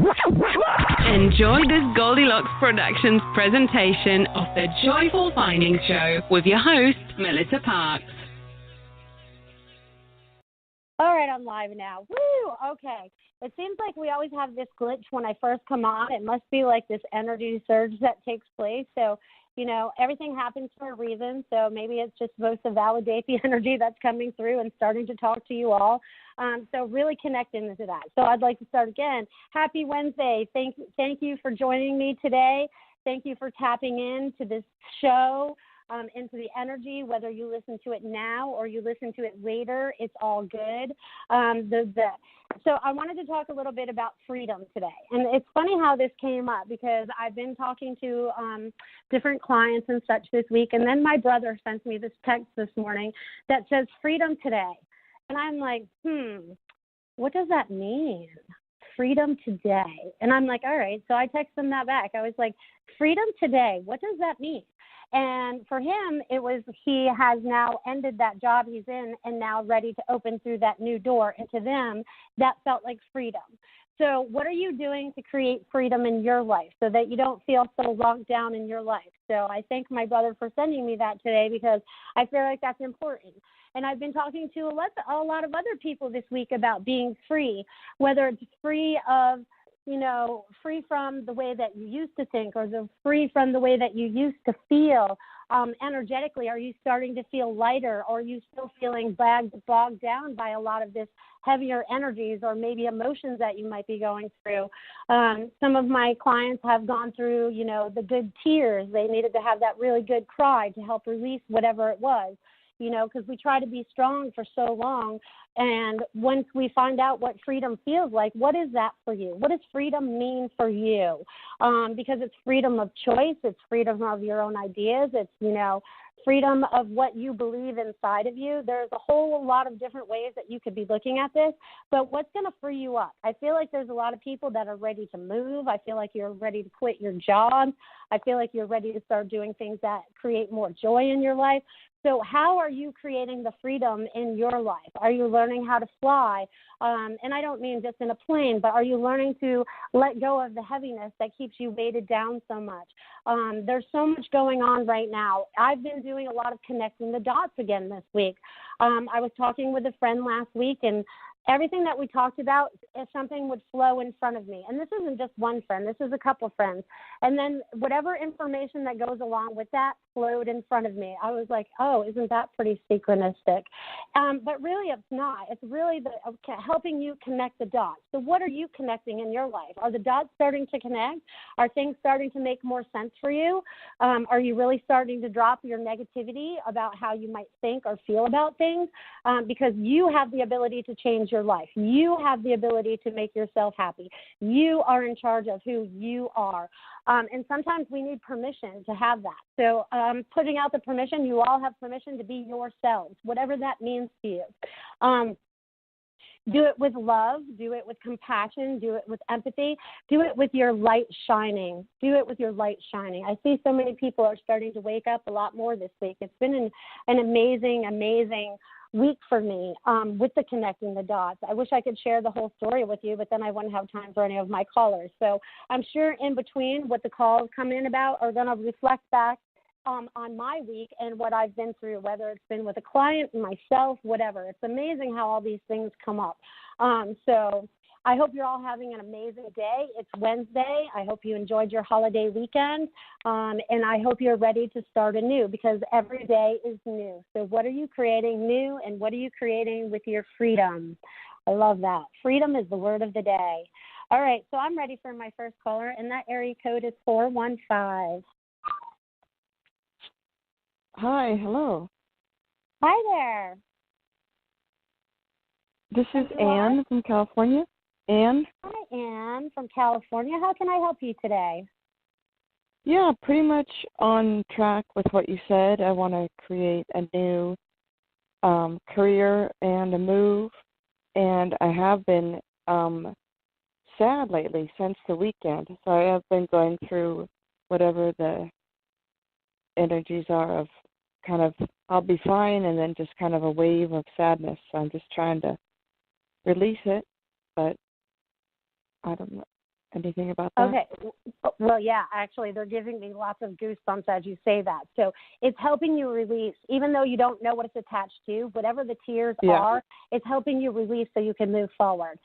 Enjoy this Goldilocks Productions presentation of the Joyful Finding Show with your host, Melissa Parks. All right, I'm live now. Woo! Okay. It seems like we always have this glitch when I first come on. It must be like this energy surge that takes place. So, you know, everything happens for a reason. So maybe it's just supposed to validate the energy that's coming through and starting to talk to you all. So really connecting to that. So I'd like to start again. Happy Wednesday. Thank you for joining me today. Thank you for tapping in to this show. Into the energy, whether you listen to it now or you listen to it later, it's all good. So I wanted to talk a little bit about freedom today. And it's funny how this came up because I've been talking to different clients and such this week. And then my brother sent me this text this morning that says freedom today. And I'm like, what does that mean? Freedom today. And I'm like, all right. So I texted him that back. I was like, freedom today. What does that mean? And for him, it was he has now ended that job he's in and now ready to open through that new door. And to them, that felt like freedom. So what are you doing to create freedom in your life so that you don't feel so locked down in your life? So I thank my brother for sending me that today because I feel like that's important. And I've been talking to a lot of other people this week about being free, whether it's free of free from the way that you used to think or free from the way that you used to feel energetically. Are you starting to feel lighter or are you still feeling bogged down by a lot of this heavier energies or maybe emotions that you might be going through? Some of my clients have gone through, the good tears. They needed to have that really good cry to help release whatever it was. Because we try to be strong for so long. And once we find out what freedom feels like, what is that for you? What does freedom mean for you? Because it's freedom of choice. It's freedom of your own ideas. It's, freedom of what you believe inside of you. There's a whole lot of different ways that you could be looking at this, but what's going to free you up? I feel like there's a lot of people that are ready to move. I feel like you're ready to quit your job. I feel like you're ready to start doing things that create more joy in your life. So how are you creating the freedom in your life? Are you learning how to fly? And I don't mean just in a plane, but are you learning to let go of the heaviness that keeps you weighted down so much? There's so much going on right now. I've been doing a lot of connecting the dots again this week. I was talking with a friend last week, and everything that we talked about, if something would flow in front of me. And this isn't just one friend. This is a couple friends. And then whatever information that goes along with that flowed in front of me. I was like, oh, isn't that pretty synchronistic? But really it's not. It's really helping you connect the dots. So what are you connecting in your life? Are the dots starting to connect? Are things starting to make more sense for you? Are you really starting to drop your negativity about how you might think or feel about things? Because you have the ability to change your life. You have the ability to make yourself happy. You are in charge of who you are. And sometimes we need permission to have that. So putting out the permission, you all have permission to be yourselves, whatever that means to you. Do it with love. Do it with compassion. Do it with empathy. Do it with your light shining. Do it with your light shining. I see so many people are starting to wake up a lot more this week. It's been an amazing, amazing week for me with the connecting the dots. I wish I could share the whole story with you, but then I wouldn't have time for any of my callers. So I'm sure in between what the calls come in about are going to reflect back on my week and what I've been through, whether it's been with a client, myself, whatever. It's amazing how all these things come up. So I hope you're all having an amazing day. It's Wednesday. I hope you enjoyed your holiday weekend, and I hope you're ready to start anew because every day is new. So what are you creating new, and what are you creating with your freedom? I love that. Freedom is the word of the day. All right, so I'm ready for my first caller, and that area code is 415. Hi, hello. Hi there. This is Anne from California. Anne? Hi, Anne from California. How can I help you today? Yeah, pretty much on track with what you said. I want to create a new career and a move, and I have been sad lately since the weekend. So I have been going through whatever the energies are of kind of I'll be fine and then just kind of a wave of sadness. So I'm just trying to release it, but I don't know. Anything about that? Okay. Well, yeah, actually, they're giving me lots of goosebumps as you say that. So it's helping you release, even though you don't know what it's attached to, whatever the tears are, it's helping you release so you can move forward,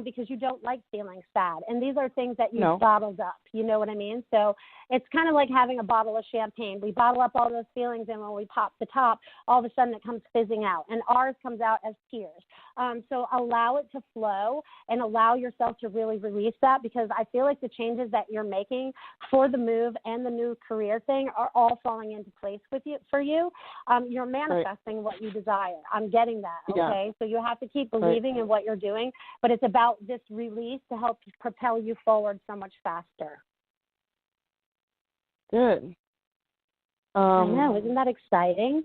because you don't like feeling sad. And these are things that you've bottled up. You know what I mean? So it's kind of like having a bottle of champagne. We bottle up all those feelings, and when we pop the top, all of a sudden it comes fizzing out. And ours comes out as tears. So allow it to flow and allow yourself to really release that, because I feel like the changes that you're making for the move and the new career thing are all falling into place for you. You're manifesting what you desire. I'm getting that, okay? Yeah. So you have to keep believing in what you're doing, but it's about this release to help propel you forward so much faster. Good. I know, isn't that exciting?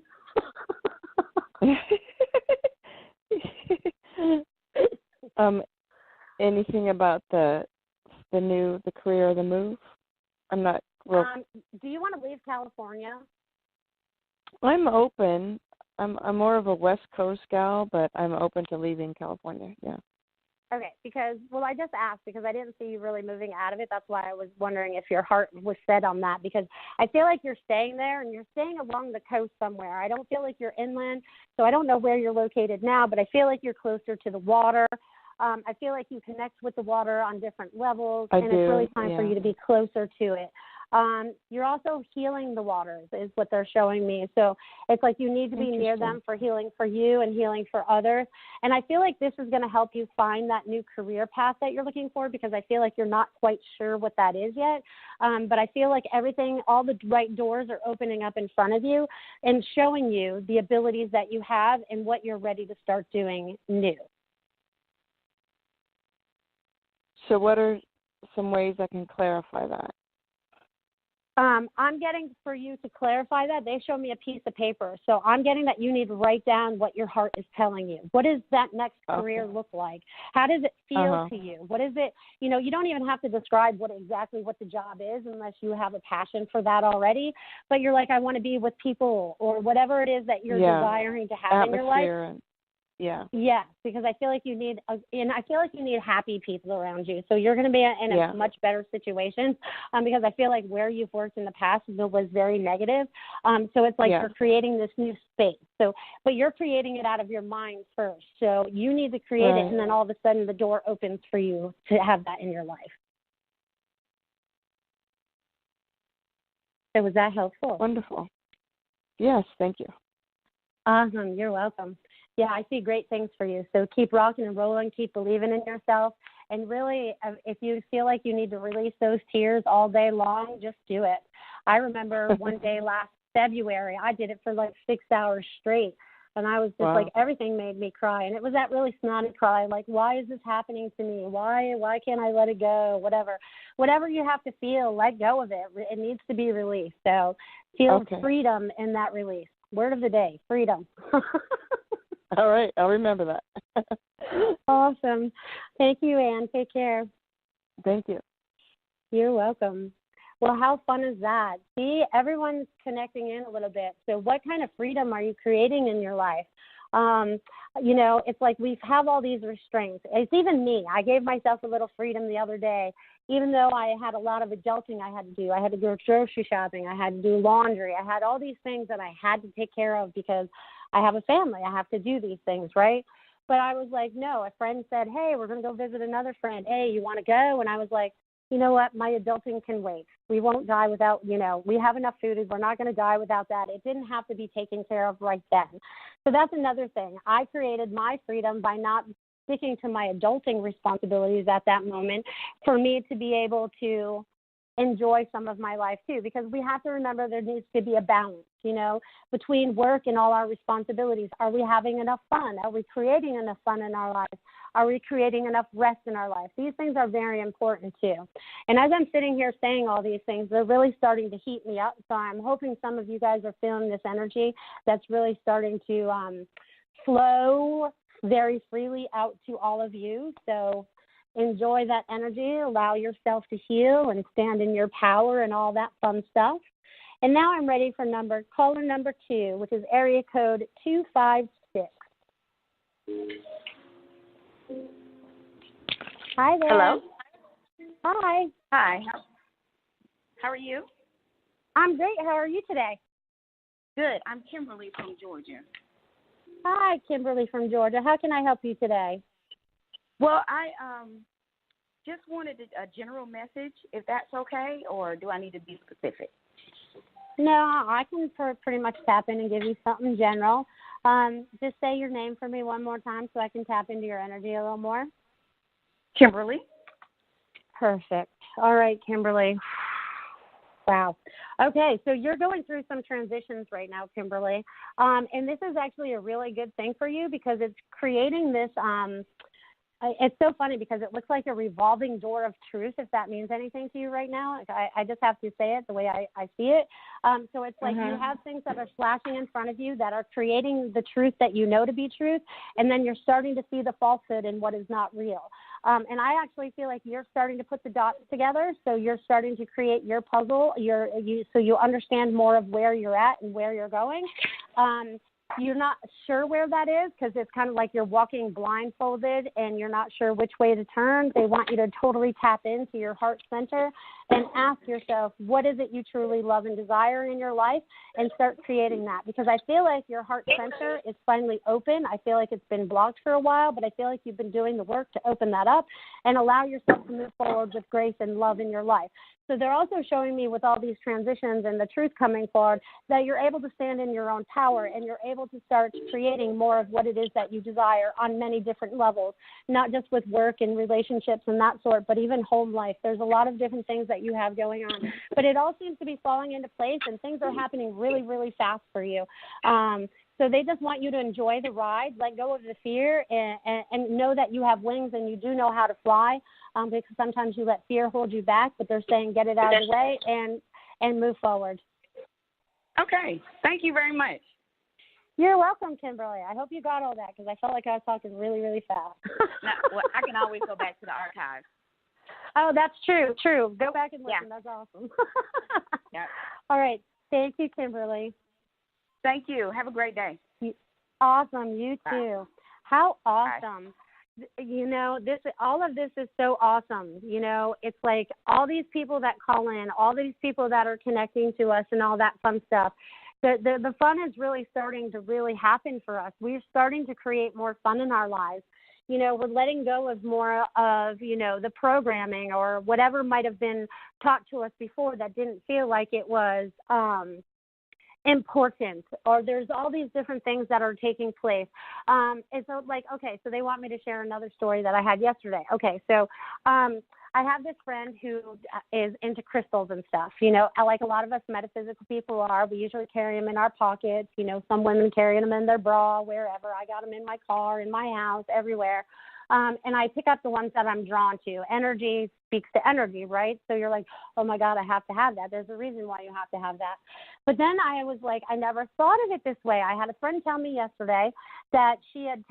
Anything about the career or the move? I'm not real. Do you want to leave California? I'm open. I'm more of a West Coast gal, but I'm open to leaving California. Yeah. Okay, because, well, I just asked because I didn't see you really moving out of it. That's why I was wondering if your heart was set on that, because I feel like you're staying there and you're staying along the coast somewhere. I don't feel like you're inland, so I don't know where you're located now, but I feel like you're closer to the water. I feel like you connect with the water on different levels, it's really time for you to be closer to it. You're also healing the waters is what they're showing me. So it's like you need to be near them for healing for you and healing for others. And I feel like this is going to help you find that new career path that you're looking for, because I feel like you're not quite sure what that is yet. But I feel like all the right doors are opening up in front of you and showing you the abilities that you have and what you're ready to start doing new. So what are some ways I can clarify that? I'm getting for you to clarify that. They show me a piece of paper. So I'm getting that you need to write down what your heart is telling you. What does that next career look like? How does it feel to you? What is it? You know, you don't even have to describe exactly what the job is unless you have a passion for that already. But you're like, I want to be with people, or whatever it is that you're desiring to have in your life. Yes, because I feel like you need, happy people around you. So you're going to be in a much better situation, because I feel like where you've worked in the past was very negative. So it's like you're creating this new space. So, but you're creating it out of your mind first. So you need to create it, and then all of a sudden the door opens for you to have that in your life. So was that helpful? Wonderful. Yes, thank you. Awesome. You're welcome. Yeah, I see great things for you. So keep rocking and rolling, keep believing in yourself. And really, if you feel like you need to release those tears all day long, just do it. I remember one day last February, I did it for like 6 hours straight. And I was just like, everything made me cry. And it was that really snotty cry, like, why is this happening to me? Why can't I let it go? Whatever you have to feel, let go of it. It needs to be released. So feel freedom in that release. Word of the day, freedom. All right, I'll remember that. Awesome. Thank you, Anne. Take care. Thank you. You're welcome. Well, how fun is that? See, everyone's connecting in a little bit. So what kind of freedom are you creating in your life? You know, it's like we have all these restraints. It's even me. I gave myself a little freedom the other day, even though I had a lot of adulting I had to do. I had to go grocery shopping. I had to do laundry. I had all these things that I had to take care of because I have a family. I have to do these things, right? But I was like, no. A friend said, hey, we're going to go visit another friend. Hey, you want to go? And I was like, you know what? My adulting can wait. We won't die without, we have enough food. We're not going to die without that. It didn't have to be taken care of right then. So that's another thing. I created my freedom by not sticking to my adulting responsibilities at that moment for me to be able to enjoy some of my life too, because we have to remember there needs to be a balance, between work and all our responsibilities. Are we having enough fun? Are we creating enough fun in our lives? Are we creating enough rest in our life? These things are very important too. And as I'm sitting here saying all these things, they're really starting to heat me up. So I'm hoping some of you guys are feeling this energy that's really starting to flow very freely out to all of you. So enjoy that energy, allow yourself to heal and stand in your power and all that fun stuff. And now I'm ready for caller number 2, which is area code 256. Hi there. Hello. Hi. Hi. How are you? I'm great. How are you today? Good. I'm Kimberly from Georgia. Hi, Kimberly from Georgia. How can I help you today? Well, I just wanted a general message, if that's okay, or do I need to be specific? No, I can pretty much tap in and give you something general. Just say your name for me one more time so I can tap into your energy a little more. Kimberly. Perfect. All right, Kimberly. Wow. Okay, so you're going through some transitions right now, Kimberly. And this is actually a really good thing for you because it's creating this it's so funny because it looks like a revolving door of truth, if that means anything to you right now. I just have to say it the way I see it. So it's like you have things that are flashing in front of you that are creating the truth that you know to be truth, and then you're starting to see the falsehood in what is not real. And I actually feel like you're starting to put the dots together, so you're starting to create your puzzle, so you understand more of where you're at and where you're going. You're not sure where that is because it's kind of like you're walking blindfolded and you're not sure which way to turn. They want you to totally tap into your heart center and ask yourself, what is it you truly love and desire in your life, and start creating that. Because I feel like your heart center is finally open. I feel like it's been blocked for a while, but I feel like you've been doing the work to open that up and allow yourself to move forward with grace and love in your life. So they're also showing me with all these transitions and the truth coming forward that you're able to stand in your own power and you're able to start creating more of what it is that you desire on many different levels, not just with work and relationships and that sort, but even home life. There's a lot of different things that you have going on. But it all seems to be falling into place and things are happening really, really fast for you. So they just want you to enjoy the ride, let go of the fear, and know that you have wings and you do know how to fly, because sometimes you let fear hold you back, but they're saying get it out of the way and move forward. Okay. Thank you very much. You're welcome, Kimberly. I hope you got all that because I felt like I was talking really, really fast. Well, I can always go back to the archives. Oh, that's true. True. Go back and listen. Yeah. That's awesome. Yeah. All right. Thank you, Kimberly. Thank you. Have a great day. Awesome. You too. Bye. How awesome. Bye. You know, all of this is so awesome. You know, it's like all these people that call in, all these people that are connecting to us and all that fun stuff. The fun is really starting to really happen for us. We're starting to create more fun in our lives. You know, we're letting go of more of, you know, the programming or whatever might have been taught to us before that didn't feel like it was important, or there's all these different things that are taking place. And so, like, okay, so they want me to share another story that I had yesterday. Okay, so I have this friend who is into crystals and stuff. You know, like a lot of us metaphysical people are. We usually carry them in our pockets. You know, some women carry them in their bra, wherever. I got them in my car, in my house, everywhere. And I pick up the ones that I'm drawn to. Energy speaks to energy, right? So you're like, oh, my God, I have to have that. There's a reason why you have to have that. But then I was like, I never thought of it this way. I had a friend tell me yesterday that she had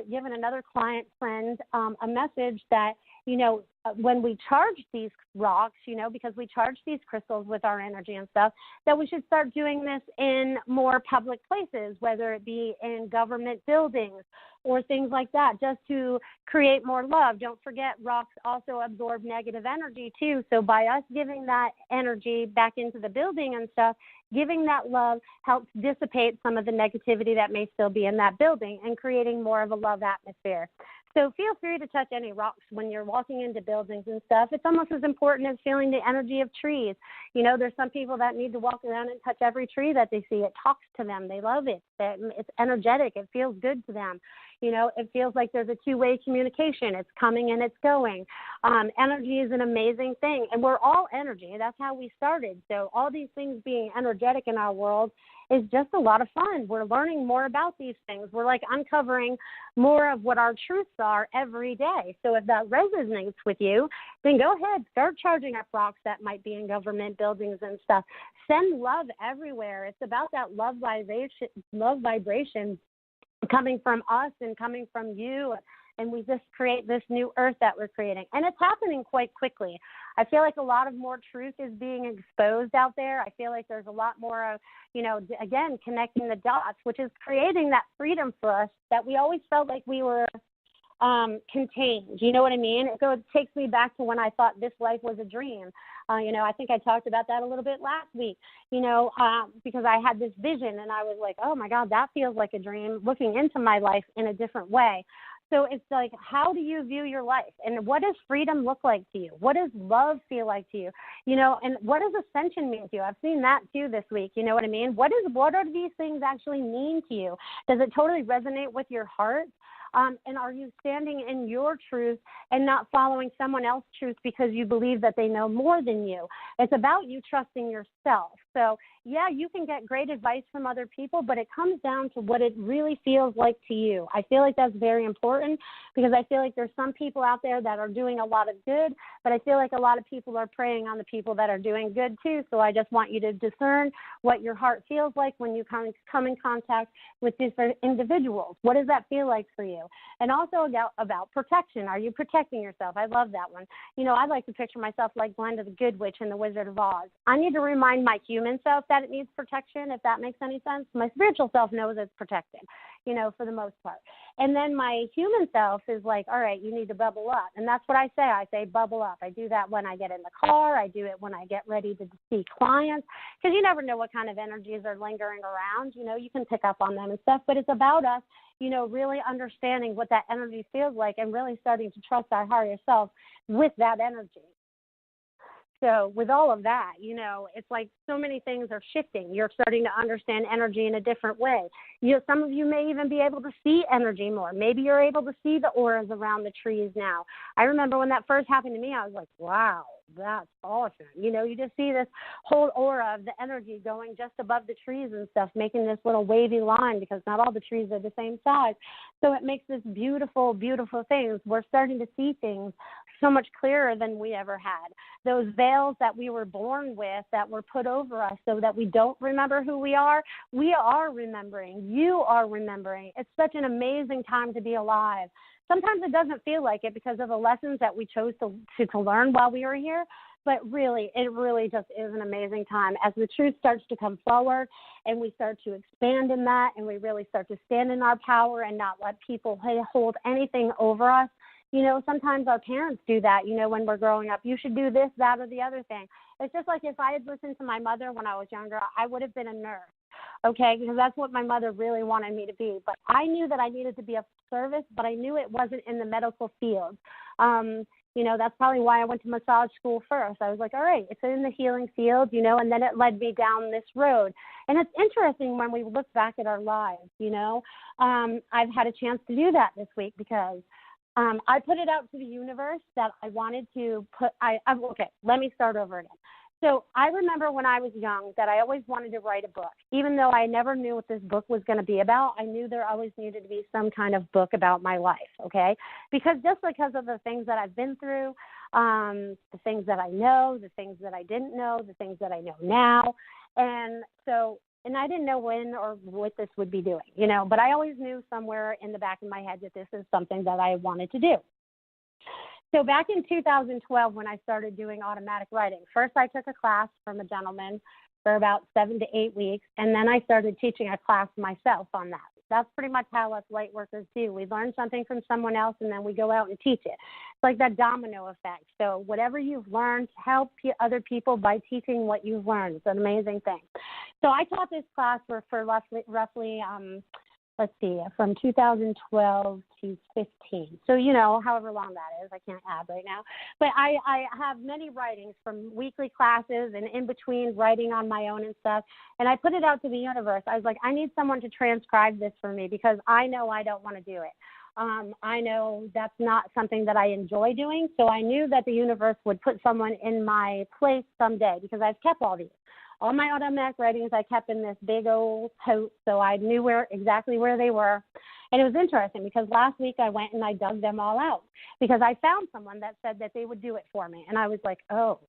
given another client friend a message that, you know, when we charge these rocks, you know, because we charge these crystals with our energy and stuff, that we should start doing this in more public places, whether it be in government buildings or things like that, just to create more love. Don't forget, rocks also absorb negative energy too. So by us giving that energy back into the building and stuff, giving that love helps dissipate some of the negativity that may still be in that building and creating more of a love atmosphere. So feel free to touch any rocks when you're walking into buildings and stuff. It's almost as important as feeling the energy of trees. You know, there's some people that need to walk around and touch every tree that they see. It talks to them. They love it. It's energetic. It feels good to them. You know, it feels like there's a two-way communication. It's coming and it's going. Energy is an amazing thing, and we're all energy. That's how we started. So all these things being energetic in our world is just a lot of fun. We're learning more about these things. We're like uncovering more of what our truths are every day. So if that resonates with you, then go ahead, start charging up rocks that might be in government buildings and stuff. Send love everywhere. It's about that love vibration coming from us and coming from you, and we just create this new earth that we're creating. And it's happening quite quickly. I feel like a lot of more truth is being exposed out there. I feel like there's a lot more of, you know, again, connecting the dots, which is creating that freedom for us that we always felt like we were contained. You know what I mean? So it takes me back to when I thought this life was a dream. I think I talked about that a little bit last week, because I had this vision and I was like, oh my God, that feels like a dream, looking into my life in a different way. So it's like, how do you view your life? And what does freedom look like to you? What does love feel like to you? And what does ascension mean to you? I've seen that too this week. You know what I mean? What are these things actually mean to you? Does it totally resonate with your heart? And are you standing in your truth and not following someone else's truth because you believe that they know more than you? It's about you trusting yourself. So, yeah, you can get great advice from other people, but it comes down to what it really feels like to you. I feel like that's very important because I feel like there's some people out there that are doing a lot of good, but I feel like a lot of people are preying on the people that are doing good too. So I just want you to discern what your heart feels like when you come in contact with different individuals. What does that feel like for you? And also about protection. Are you protecting yourself? I love that one. I like to picture myself like Glenda the Good Witch in The Wizard of Oz. I need to remind my human self that it needs protection, if that makes any sense. My spiritual self knows it's protected, for the most part. And then my human self is like, all right, you need to bubble up. And that's what I say. I say bubble up. I do that when I get in the car. I do it when I get ready to see clients, because you never know what kind of energies are lingering around. You can pick up on them and stuff, but it's about us, really understanding what that energy feels like and really starting to trust our higher self with that energy. So with all of that, it's like so many things are shifting. You're starting to understand energy in a different way. Some of you may even be able to see energy more. Maybe you're able to see the auras around the trees now. I remember when that first happened to me, I was like, wow, that's awesome. You just see this whole aura of the energy going just above the trees and stuff, making this little wavy line because not all the trees are the same size. So it makes this beautiful, beautiful things. We're starting to see things so much clearer than we ever had. Those veils that we were born with that were put over us so that we don't remember who we are remembering. You are remembering. It's such an amazing time to be alive. Sometimes it doesn't feel like it because of the lessons that we chose to learn while we were here, but really, it really just is an amazing time as the truth starts to come forward and we start to expand in that and we really start to stand in our power and not let people hold anything over us. Sometimes our parents do that, when we're growing up. You should do this, that, or the other thing. It's just like if I had listened to my mother when I was younger, I would have been a nurse, okay, because that's what my mother really wanted me to be. But I knew that I needed to be of service, but I knew it wasn't in the medical field. That's probably why I went to massage school first. I was like, all right, it's in the healing field, and then it led me down this road. And it's interesting when we look back at our lives, I've had a chance to do that this week because I put it out to the universe that I wanted to okay, let me start over again. So I remember when I was young that I always wanted to write a book. Even though I never knew what this book was going to be about, I knew there always needed to be some kind of book about my life, okay? Because of the things that I've been through, the things that I know, the things that I didn't know, the things that I know now. And I didn't know when or what this would be doing, but I always knew somewhere in the back of my head that this is something that I wanted to do. So back in 2012, when I started doing automatic writing, first I took a class from a gentleman for about 7 to 8 weeks, and then I started teaching a class myself on that. That's pretty much how us light workers do. We learn something from someone else, and then we go out and teach it. It's like that domino effect. So whatever you've learned, help other people by teaching what you've learned. It's an amazing thing. So I taught this class for roughly from 2012 to 15. So, however long that is, I can't add right now. But I have many writings from weekly classes and in between writing on my own and stuff. And I put it out to the universe. I was like, I need someone to transcribe this for me because I know I don't want to do it. I know that's not something that I enjoy doing. So I knew that the universe would put someone in my place someday because I've kept all these. All my automatic writings I kept in this big old tote, so I knew exactly where they were. And it was interesting because last week I went and I dug them all out because I found someone that said that they would do it for me. And I was like, oh.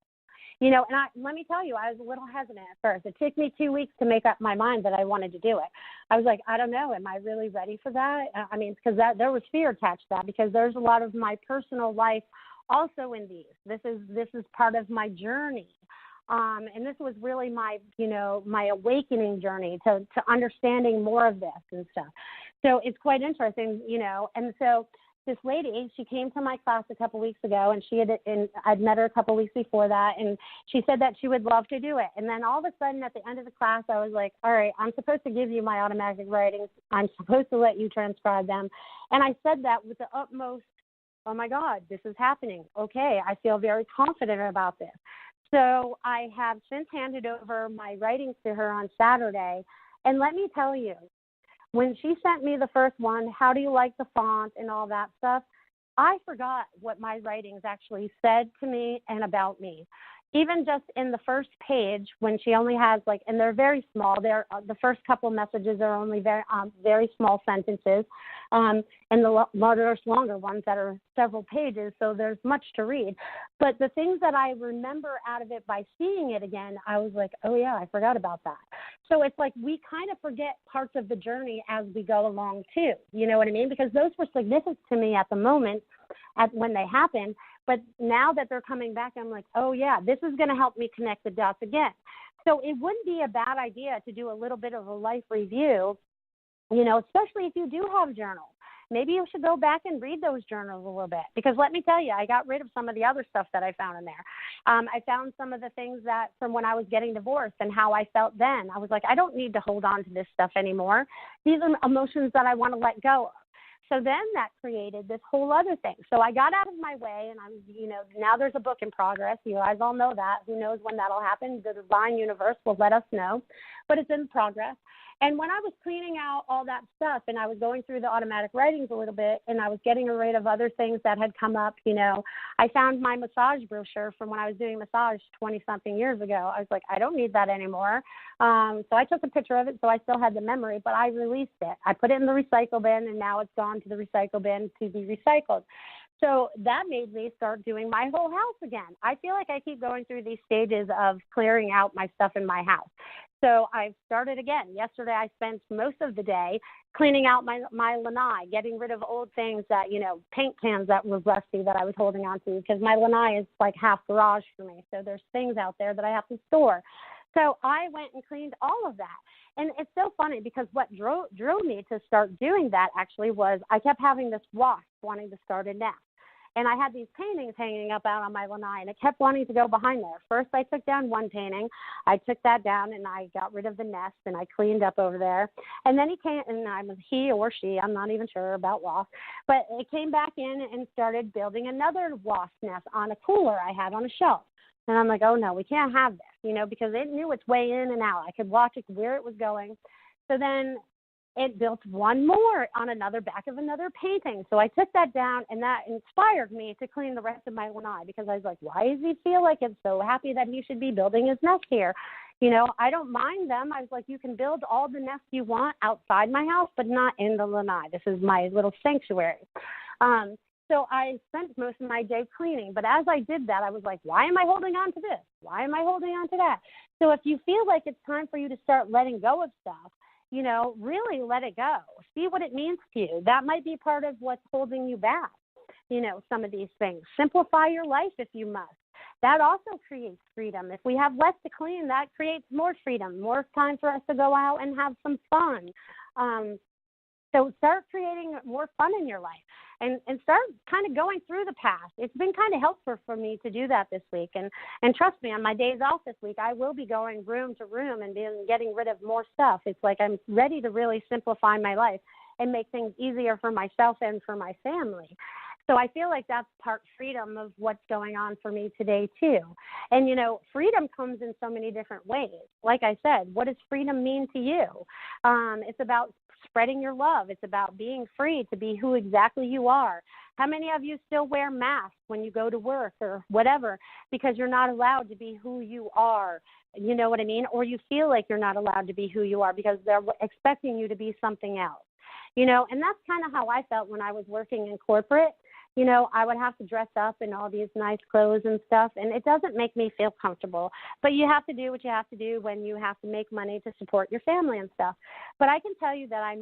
Let me tell you, I was a little hesitant at first. It took me 2 weeks to make up my mind that I wanted to do it. I was like, I don't know, am I really ready for that? Because there was fear attached to that because there's a lot of my personal life also in these. This is part of my journey. And this was really my awakening journey to understanding more of this and stuff. So it's quite interesting, and so this lady, she came to my class a couple weeks ago, and I'd met her a couple weeks before that, and she said that she would love to do it. And then all of a sudden at the end of the class, I was like, all right, I'm supposed to give you my automatic writings. I'm supposed to let you transcribe them. And I said that with the utmost, oh my God, this is happening. Okay, I feel very confident about this. So I have since handed over my writings to her on Saturday. And let me tell you, when she sent me the first one, how do you like the font and all that stuff, I forgot what my writings actually said to me and about me. Even just in the first page, when she only has and they're very small. They're the first couple messages are only very small sentences, and the longer ones that are several pages. So there's much to read. But the things that I remember out of it by seeing it again, I was like, oh yeah, I forgot about that. So it's like we kind of forget parts of the journey as we go along too. You know what I mean? Because those were significant to me at the moment, when they happened. But now that they're coming back, I'm like, oh, yeah, this is going to help me connect the dots again. So it wouldn't be a bad idea to do a little bit of a life review, especially if you do have journals. Maybe you should go back and read those journals a little bit, because let me tell you, I got rid of some of the other stuff that I found in there. I found some of the things that from when I was getting divorced and how I felt then. I was like, I don't need to hold on to this stuff anymore. These are emotions that I want to let go of. So then that created this whole other thing. So I got out of my way, and now there's a book in progress. You guys all know that. Who knows when that'll happen? The divine universe will let us know, but it's in progress. And when I was cleaning out all that stuff and I was going through the automatic writings a little bit and I was getting rid of other things that had come up, I found my massage brochure from when I was doing massage 20-something years ago. I was like, I don't need that anymore. So I took a picture of it, so I still had the memory, but I released it. I put it in the recycle bin, and now it's gone to the recycle bin to be recycled. So that made me start doing my whole house again. I feel like I keep going through these stages of clearing out my stuff in my house. So I've started again. Yesterday I spent most of the day cleaning out my lanai, getting rid of old things that, paint cans that were rusty that I was holding on to, because my lanai is like half garage for me. So there's things out there that I have to store. So I went and cleaned all of that. And it's so funny because what drew me to start doing that actually was I kept having this wasp wanting to start a nest. And I had these paintings hanging up out on my lanai, and it kept wanting to go behind there. First, I took down one painting. I took that down, and I got rid of the nest, and I cleaned up over there. And then he came, and he or she, I'm not even sure about wasp, but it came back in and started building another wasp nest on a cooler I had on a shelf. And I'm like, oh, no, we can't have this, because it knew its way in and out. I could watch it, where it was going. So then it built one more on another back of another painting. So I took that down, and that inspired me to clean the rest of my lanai, because I was like, why does he feel like it's so happy that he should be building his nest here? I don't mind them. I was like, you can build all the nests you want outside my house, but not in the lanai. This is my little sanctuary. So I spent most of my day cleaning. But as I did that, I was like, why am I holding on to this? Why am I holding on to that? So if you feel like it's time for you to start letting go of stuff, really let it go. See what it means to you. That might be part of what's holding you back, some of these things. Simplify your life if you must. That also creates freedom. If we have less to clean, that creates more freedom, more time for us to go out and have some fun. So start creating more fun in your life and start kind of going through the past. It's been kind of helpful for me to do that this week. And trust me, on my days off this week, I will be going room to room and getting rid of more stuff. It's like I'm ready to really simplify my life and make things easier for myself and for my family. So I feel like that's part freedom of what's going on for me today, too. And, freedom comes in so many different ways. Like I said, what does freedom mean to you? It's about spreading your love. It's about being free to be who exactly you are. How many of you still wear masks when you go to work or whatever because you're not allowed to be who you are? You know what I mean? Or you feel like you're not allowed to be who you are because they're expecting you to be something else. And that's kind of how I felt when I was working in corporate. I would have to dress up in all these nice clothes and stuff, and it doesn't make me feel comfortable. But you have to do what you have to do when you have to make money to support your family and stuff. But I can tell you that I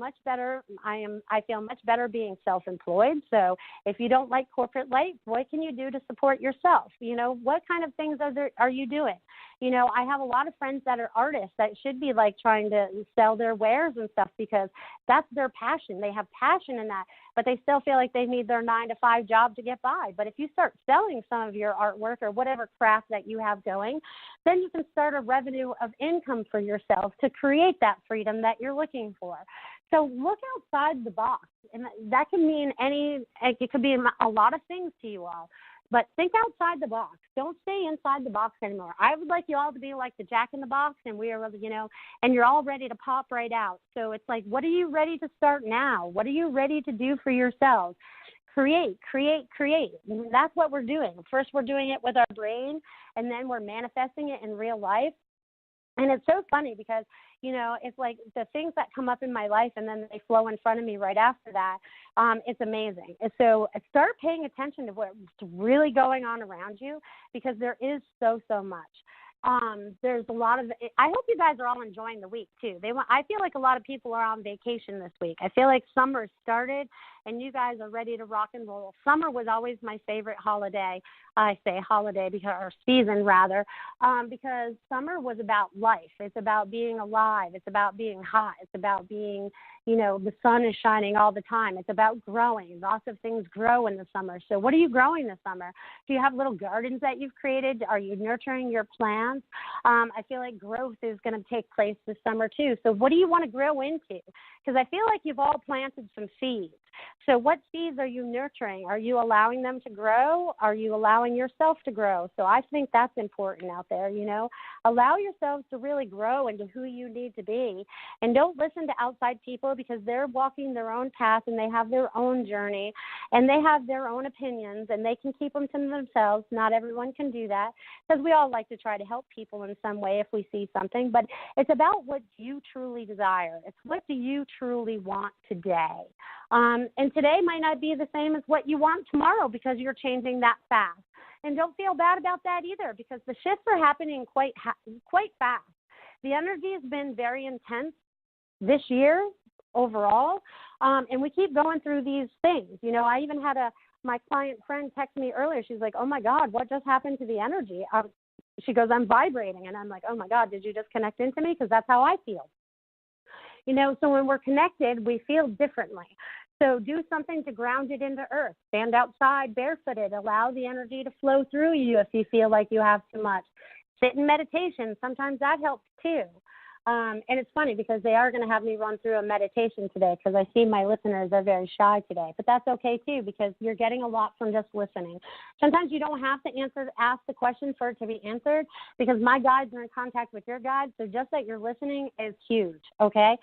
feel much better being self-employed. So if you don't like corporate life, what can you do to support yourself? What kind of things are you doing? You know, I have a lot of friends that are artists that should be like trying to sell their wares and stuff because that's their passion. They have passion in that, but they still feel like they need their 9-to-5 job to get by. But if you start selling some of your artwork or whatever craft that you have going, then you can start a revenue of income for yourself to create that freedom that you're looking for. So look outside the box, and that can mean it could be a lot of things to you all. But think outside the box. Don't stay inside the box anymore. I would like you all to be like the Jack in the Box, and we are, you know, and you're all ready to pop right out. So it's like, what are you ready to start now? What are you ready to do for yourselves? Create. And that's what we're doing. First, we're doing it with our brain, and then we're manifesting it in real life. And it's so funny because, you know, it's like the things that come up in my life and then they flow in front of me right after that. It's amazing. And so start paying attention to what's really going on around you because there is so much. There's a lot of, I hope you guys are all enjoying the week too. I feel like a lot of people are on vacation this week. I feel like summer started and you guys are ready to rock and roll. Summer was always my favorite holiday. I say holiday or season rather, because summer was about life. It's about being alive. It's about being hot. It's about being, you know, the sun is shining all the time. It's about growing. Lots of things grow in the summer. So what are you growing this summer? Do you have little gardens that you've created? Are you nurturing your plants? I feel like growth is going to take place this summer too. So what do you want to grow into? Because I feel like you've all planted some seeds. So what seeds are you nurturing? Are you allowing them to grow? Are you allowing yourself to grow? So I think that's important out there, you know. Allow yourselves to really grow into who you need to be. And don't listen to outside people because they're walking their own path and they have their own journey and they have their own opinions and they can keep them to themselves. Not everyone can do that because we all like to try to help people in some way if we see something. But it's about what you truly desire. It's what do you truly want today. And today might not be the same as what you want tomorrow because you're changing that fast. And don't feel bad about that either because the shifts are happening quite fast. The energy has been very intense this year overall, and we keep going through these things. You know, I even had my client friend text me earlier. She's like, oh, my God, what just happened to the energy? She goes, I'm vibrating. And I'm like, oh, my God, did you just connect into me? Because that's how I feel. You know, so when we're connected, we feel differently. So do something to ground it into earth. Stand outside barefooted. Allow the energy to flow through you if you feel like you have too much. Sit in meditation. Sometimes that helps too. And it's funny because they are going to have me run through a meditation today because I see my listeners are very shy today. But that's okay, too, because you're getting a lot from just listening. Sometimes you don't have to ask the question for it to be answered because my guides are in contact with your guides. So just that you're listening is huge, okay?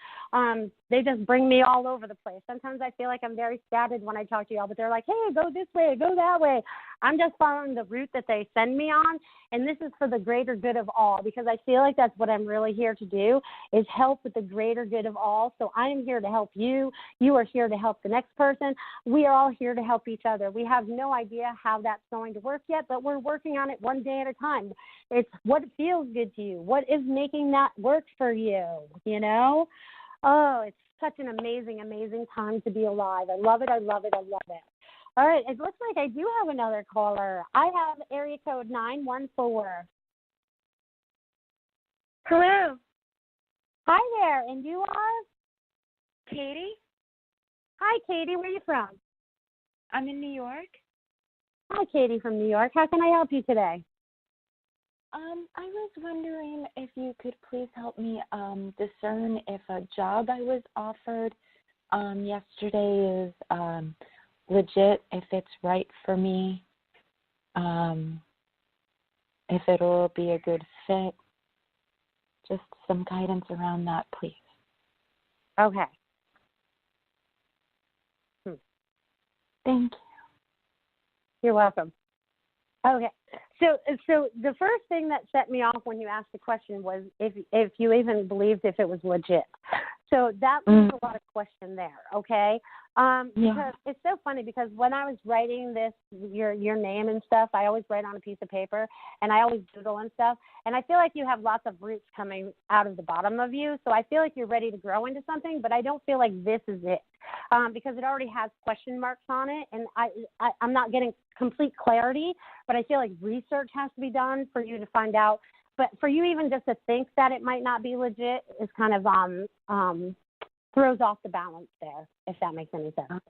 They just bring me all over the place. Sometimes I feel like I'm very scattered when I talk to y'all, but they're like, hey, go this way, go that way. I'm just following the route that they send me on, and this is for the greater good of all because I feel like that's what I'm really here to do is help with the greater good of all. So I am here to help you. You are here to help the next person. We are all here to help each other. We have no idea how that's going to work yet, but we're working on it one day at a time. It's what feels good to you. What is making that work for you, you know? Oh, it's such an amazing, amazing time to be alive. I love it. I love it. I love it. All right. It looks like I do have another caller. I have area code 914. Hello. Hi there. And you are? Katie? Hi, Katie. Where are you from? I'm in New York. Hi, Katie from New York. How can I help you today? I was wondering if you could please help me discern if a job I was offered yesterday is legit, if it's right for me, if it'll be a good fit. Just some guidance around that, please. Okay. Thank you. You're welcome. Okay. So the first thing that set me off when you asked the question was if you even believed if it was legit. So that was a lot of question there, okay? Because it's so funny because when I was writing this, your name and stuff, I always write on a piece of paper and I always doodle and stuff. And I feel like you have lots of roots coming out of the bottom of you. So I feel like you're ready to grow into something, but I don't feel like this is it because it already has question marks on it. And I'm not getting complete clarity, but I feel like research has to be done for you to find out but for you even just to think that it might not be legit is kind of throws off the balance there, if that makes any sense.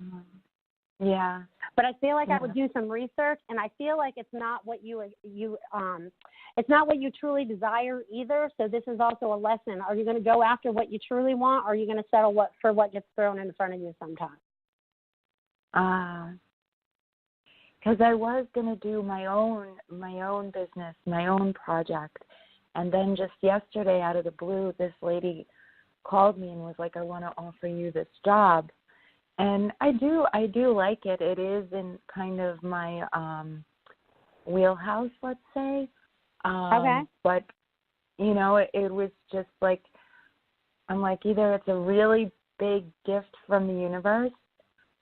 Yeah. But I feel like I would do some research, and I feel like it's not what it's not what you truly desire either. So this is also a lesson. Are you going to go after what you truly want, or are you going to settle for what gets thrown in front of you sometimes? Because I was going to do my own business, my own project, and then just yesterday, out of the blue, this lady called me and was like, "I want to offer you this job." And I do like it. It is in kind of my wheelhouse, let's say. Okay. But, it was just like, I'm like, either it's a really big gift from the universe,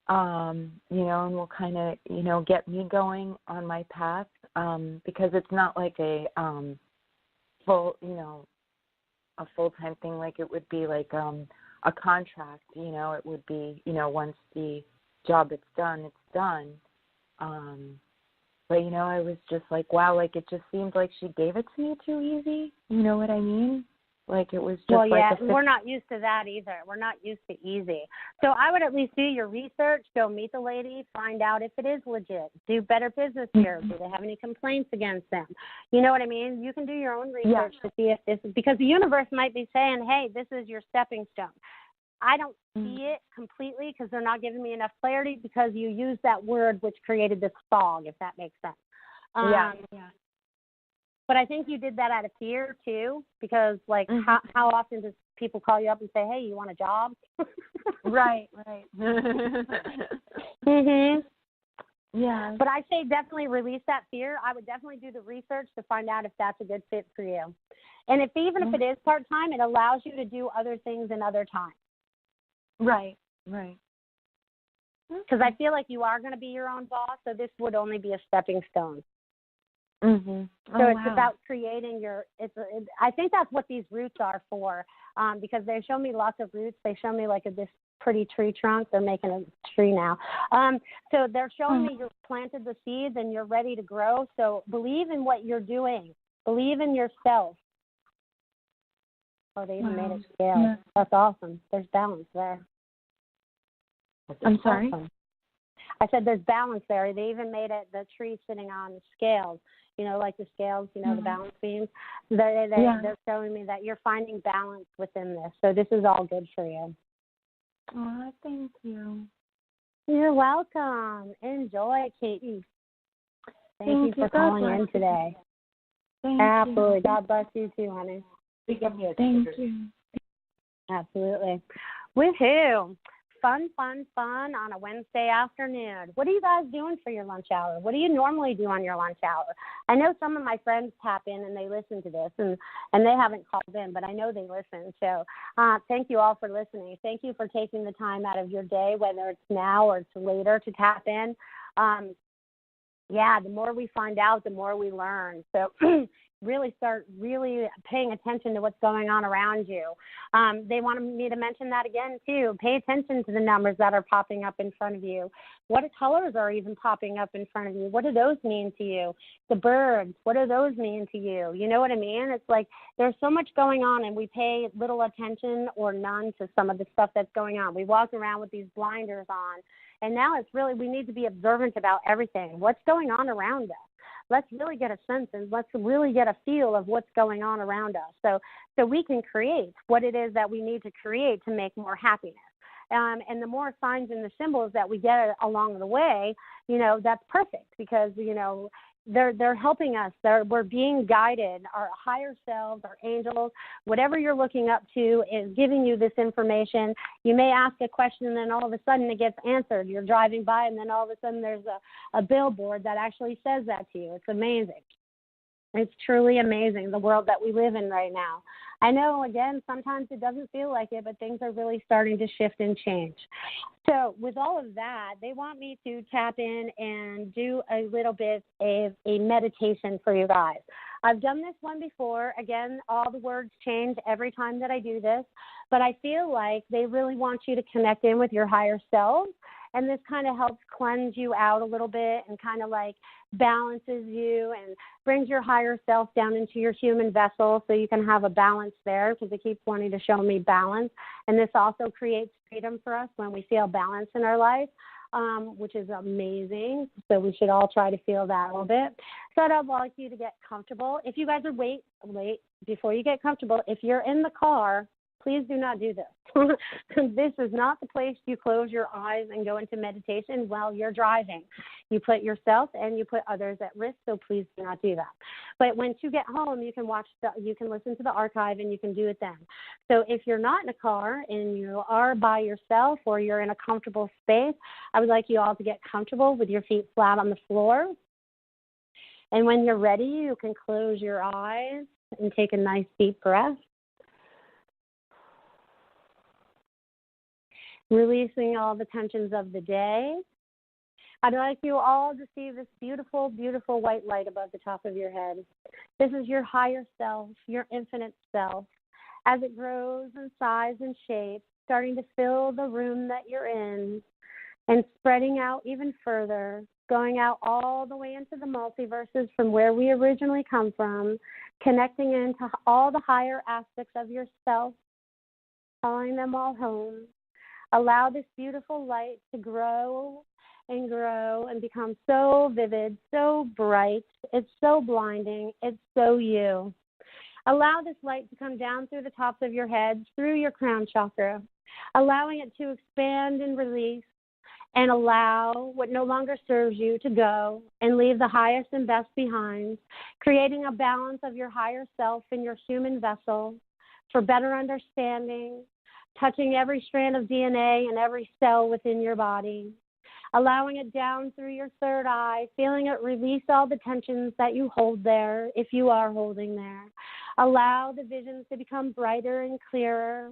and will kind of, get me going on my path, because it's not like a full, a full-time thing like it would be like a contract, it would be, once the job is done, it's done. But, I was just like, wow, like it just seemed like she gave it to me too easy. You know what I mean? Like it was just we're not used to that either. We're not used to easy. So I would at least do your research, go meet the lady, find out if it is legit, do better business here. Do they have any complaints against them? You know what I mean? You can do your own research to see if this is, because the universe might be saying, hey, this is your stepping stone. I don't see it completely because they're not giving me enough clarity because you used that word which created this fog, if that makes sense. Yeah. But I think you did that out of fear, too, because, like, how often does people call you up and say, hey, you want a job? Right. Yeah. But I say definitely release that fear. I would definitely do the research to find out if that's a good fit for you. And if it is part-time, it allows you to do other things in other times. Right. Because I feel like you are going to be your own boss, so this would only be a stepping stone. So it's about creating I think that's what these roots are for, because they show me lots of roots. They show me like this pretty tree trunk. They're making a tree now. So they're showing me you've planted the seeds and you're ready to grow. So believe in what you're doing. Believe in yourself. Oh, they even made it scale. Yeah. That's awesome. There's balance there. I'm sorry? Awesome. I said there's balance there. They even made it the tree sitting on the scales, like the scales, the balance beams. They're showing me that you're finding balance within this. So this is all good for you. Oh, thank you. You're welcome. Enjoy, Katie. Thank you for calling in today. Absolutely. God bless you too, honey. Thank you. Absolutely. Woohoo. Fun on a Wednesday afternoon. What are you guys doing for your lunch hour? What do you normally do on your lunch hour? I know some of my friends tap in and they listen to this, and they haven't called in, but I know they listen. So thank you all for listening. Thank you for taking the time out of your day, whether it's now or it's later, to tap in. The more we find out, the more we learn. So really start paying attention to what's going on around you. They wanted me to mention that again, too. Pay attention to the numbers that are popping up in front of you. What colors are even popping up in front of you? What do those mean to you? The birds, what do those mean to you? You know what I mean? It's like there's so much going on, and we pay little attention or none to some of the stuff that's going on. We walk around with these blinders on, and now it's really, we need to be observant about everything. What's going on around us? Let's really get a sense and let's really get a feel of what's going on around us so we can create what it is that we need to create to make more happiness. And the more signs and the symbols that we get along the way, that's perfect because, they're helping us. We're being guided. Our higher selves, our angels, whatever you're looking up to is giving you this information. You may ask a question and then all of a sudden it gets answered. You're driving by and then all of a sudden there's a billboard that actually says that to you. It's amazing. It's truly amazing, the world that we live in right now. I know, again, sometimes it doesn't feel like it, but things are really starting to shift and change. So with all of that, they want me to tap in and do a little bit of a meditation for you guys. I've done this one before. Again, all the words change every time that I do this, but I feel like they really want you to connect in with your higher self. And this kind of helps cleanse you out a little bit and kind of like balances you and brings your higher self down into your human vessel so you can have a balance there, because it keeps wanting to show me balance. And this also creates freedom for us when we feel balance in our life, which is amazing. So we should all try to feel that a little bit. So I'd like you to get comfortable. If you guys are wait, before you get comfortable, if you're in the car, please do not do this. This is not the place you close your eyes and go into meditation while you're driving. You put yourself and you put others at risk, so please do not do that. But once you get home, you can you can listen to the archive and you can do it then. So if you're not in a car and you are by yourself or you're in a comfortable space, I would like you all to get comfortable with your feet flat on the floor. And when you're ready, you can close your eyes and take a nice deep breath. Releasing all the tensions of the day. I'd like you all to see this beautiful, beautiful white light above the top of your head. This is your higher self, your infinite self. As it grows in size and shape, starting to fill the room that you're in and spreading out even further, going out all the way into the multiverses from where we originally come from, connecting into all the higher aspects of yourself, calling them all home. Allow this beautiful light to grow and become so vivid, so bright. It's so blinding. It's so you. Allow this light to come down through the tops of your heads, through your crown chakra, allowing it to expand and release, and allow what no longer serves you to go and leave the highest and best behind, creating a balance of your higher self in your human vessel for better understanding, touching every strand of DNA and every cell within your body, allowing it down through your third eye, feeling it release all the tensions that you hold there, if you are holding there. Allow the visions to become brighter and clearer.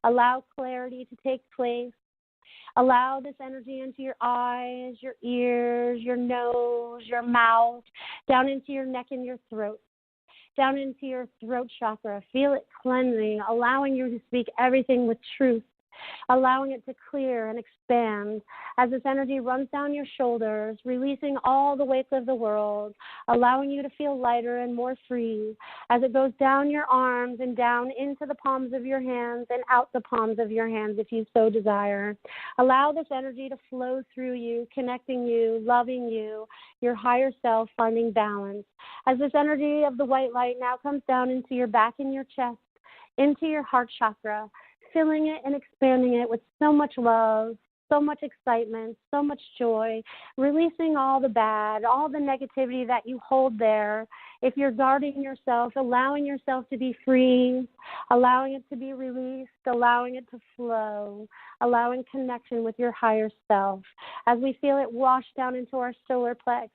Allow clarity to take place. Allow this energy into your eyes, your ears, your nose, your mouth, down into your neck and your throat, down into your throat chakra. Feel it cleansing, allowing you to speak everything with truth, allowing it to clear and expand as this energy runs down your shoulders, releasing all the weight of the world, allowing you to feel lighter and more free as it goes down your arms and down into the palms of your hands and out the palms of your hands if you so desire. Allow this energy to flow through you, connecting you, loving you, your higher self, finding balance. As this energy of the white light now comes down into your back and your chest, into your heart chakra, filling it and expanding it with so much love, so much excitement, so much joy, releasing all the bad, all the negativity that you hold there. If you're guarding yourself, allowing yourself to be free, allowing it to be released, allowing it to flow, allowing connection with your higher self. As we feel it wash down into our solar plex,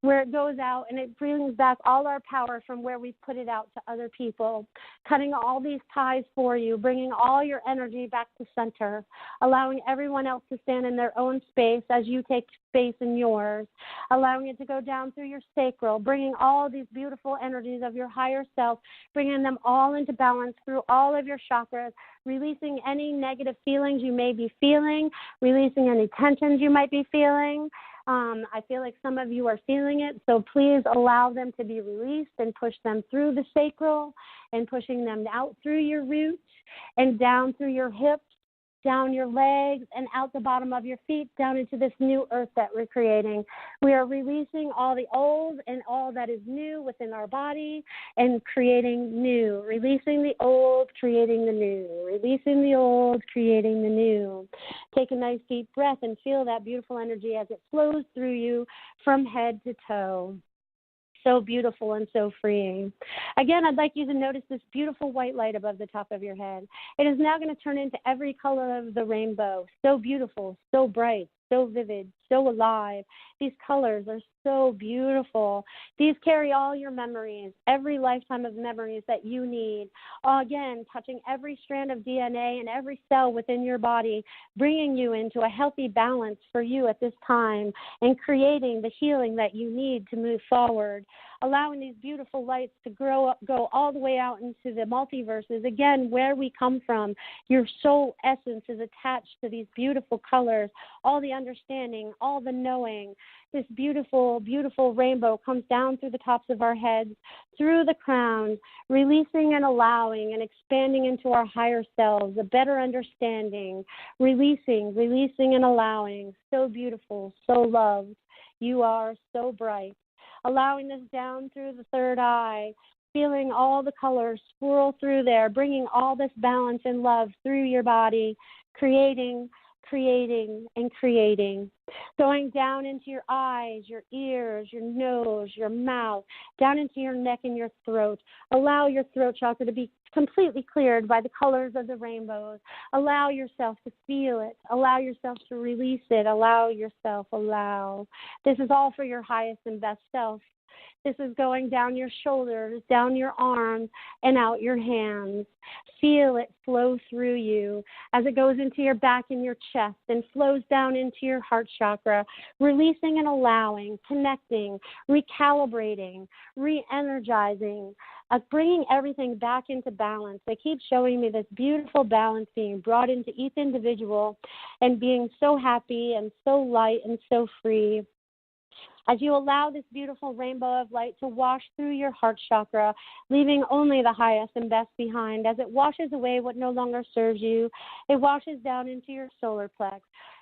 where it goes out and it brings back all our power from where we put it out to other people, cutting all these ties for you, bringing all your energy back to center, allowing everyone else to stand in their own space as you take space in yours, allowing it to go down through your sacral, bringing all these beautiful energies of your higher self, bringing them all into balance through all of your chakras, releasing any negative feelings you may be feeling, releasing any tensions you might be feeling. I feel like some of you are feeling it, so please allow them to be released and push them through the sacral and pushing them out through your roots and down through your hips, down your legs, and out the bottom of your feet, down into this new earth that we're creating. We are releasing all the old and all that is new within our body and creating new. Releasing the old, creating the new. Releasing the old, creating the new. Take a nice deep breath and feel that beautiful energy as it flows through you from head to toe. So beautiful and so freeing. Again, I'd like you to notice this beautiful white light above the top of your head. It is now going to turn into every color of the rainbow. So beautiful, so bright, so vivid, so alive. These colors are so beautiful. These carry all your memories, every lifetime of memories that you need. Again, touching every strand of DNA and every cell within your body, bringing you into a healthy balance for you at this time and creating the healing that you need to move forward. allowing these beautiful lights to grow up, go all the way out into the multiverses. Again, where we come from, your soul essence is attached to these beautiful colors, all the understanding, all the knowing. This beautiful, beautiful rainbow comes down through the tops of our heads, through the crown, releasing and allowing and expanding into our higher selves, a better understanding, releasing and allowing. So beautiful, so loved. You are so bright. Allowing this down through the third eye, feeling all the colors swirl through there, bringing all this balance and love through your body, creating and creating. Going down into your eyes, your ears, your nose, your mouth, down into your neck and your throat. Allow your throat chakra to be completely cleared by the colors of the rainbows. Allow yourself to feel it. Allow yourself to release it. Allow. This is all for your highest and best self. This is going down your shoulders, down your arms, and out your hands. Feel it flow through you as it goes into your back and your chest and flows down into your heart chakra, releasing and allowing, connecting, recalibrating, re-energizing, bringing everything back into balance. They keep showing me this beautiful balance being brought into each individual and being so happy and so light and so free. As you allow this beautiful rainbow of light to wash through your heart chakra, leaving only the highest and best behind, as it washes away what no longer serves you, it washes down into your solar plex,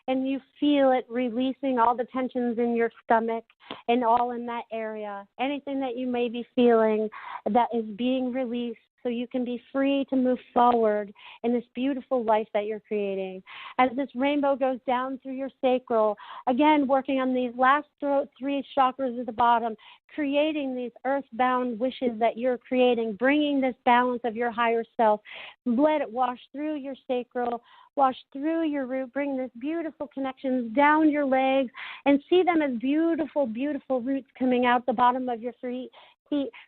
and you feel it releasing all the tensions in your stomach and all in that area. Anything that you may be feeling that is being released, so you can be free to move forward in this beautiful life that you're creating. As this rainbow goes down through your sacral, again, working on these last three chakras at the bottom, creating these earthbound wishes that you're creating, bringing this balance of your higher self. Let it wash through your sacral, wash through your root, bring this beautiful connections down your legs, and see them as beautiful, beautiful roots coming out the bottom of your feet,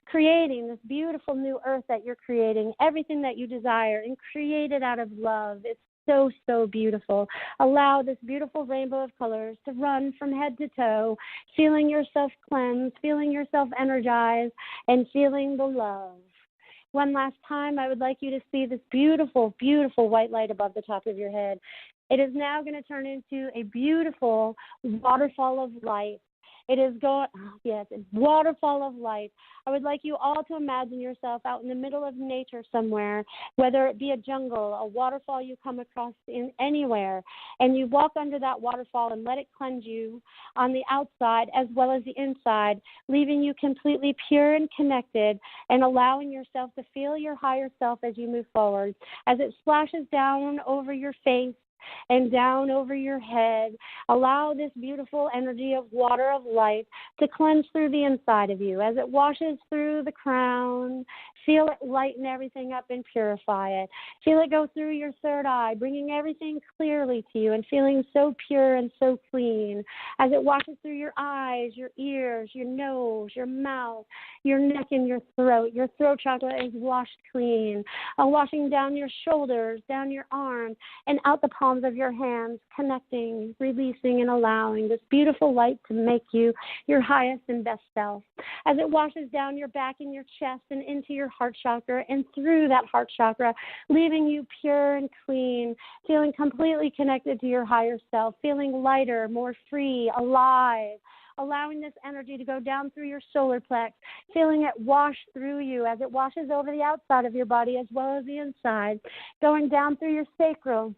creating this beautiful new earth that you're creating, everything that you desire, and create it out of love. It's so, so beautiful. Allow this beautiful rainbow of colors to run from head to toe, feeling yourself cleansed, feeling yourself energized, and feeling the love. One last time, I would like you to see this beautiful, beautiful white light above the top of your head. It is now going to turn into a beautiful waterfall of light. It is it's waterfall of light. I would like you all to imagine yourself out in the middle of nature somewhere, whether it be a jungle, a waterfall you come across in anywhere, and you walk under that waterfall and let it cleanse you on the outside as well as the inside, leaving you completely pure and connected and allowing yourself to feel your higher self as you move forward. As it splashes down over your face, and down over your head, allow this beautiful energy of water of light to cleanse through the inside of you. As it washes through the crown, feel it lighten everything up and purify it. Feel it go through your third eye, bringing everything clearly to you and feeling so pure and so clean. As it washes through your eyes, your ears, your nose, your mouth, your neck and your throat chakra is washed clean. Washing down your shoulders, down your arms, and out the palms of your hands, connecting, releasing, and allowing this beautiful light to make you your highest and best self. As it washes down your back and your chest and into your heart chakra and through that heart chakra, leaving you pure and clean, feeling completely connected to your higher self, feeling lighter, more free, alive, allowing this energy to go down through your solar plex, feeling it wash through you as it washes over the outside of your body as well as the inside, going down through your sacral,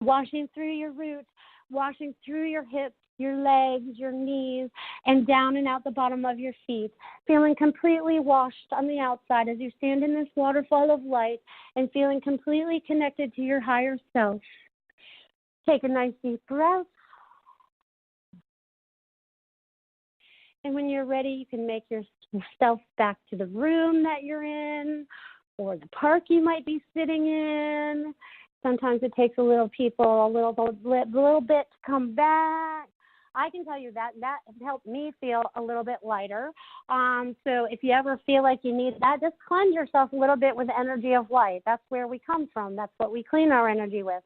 washing through your roots, washing through your hips, your legs, your knees, and down and out the bottom of your feet, feeling completely washed on the outside as you stand in this waterfall of light and feeling completely connected to your higher self. Take a nice deep breath. And when you're ready, you can make yourself back to the room that you're in or the park you might be sitting in. Sometimes it takes a little bit to come back. I can tell you that helped me feel a little bit lighter. So if you ever feel like you need that, just cleanse yourself a little bit with the energy of light. That's where we come from. That's what we clean our energy with.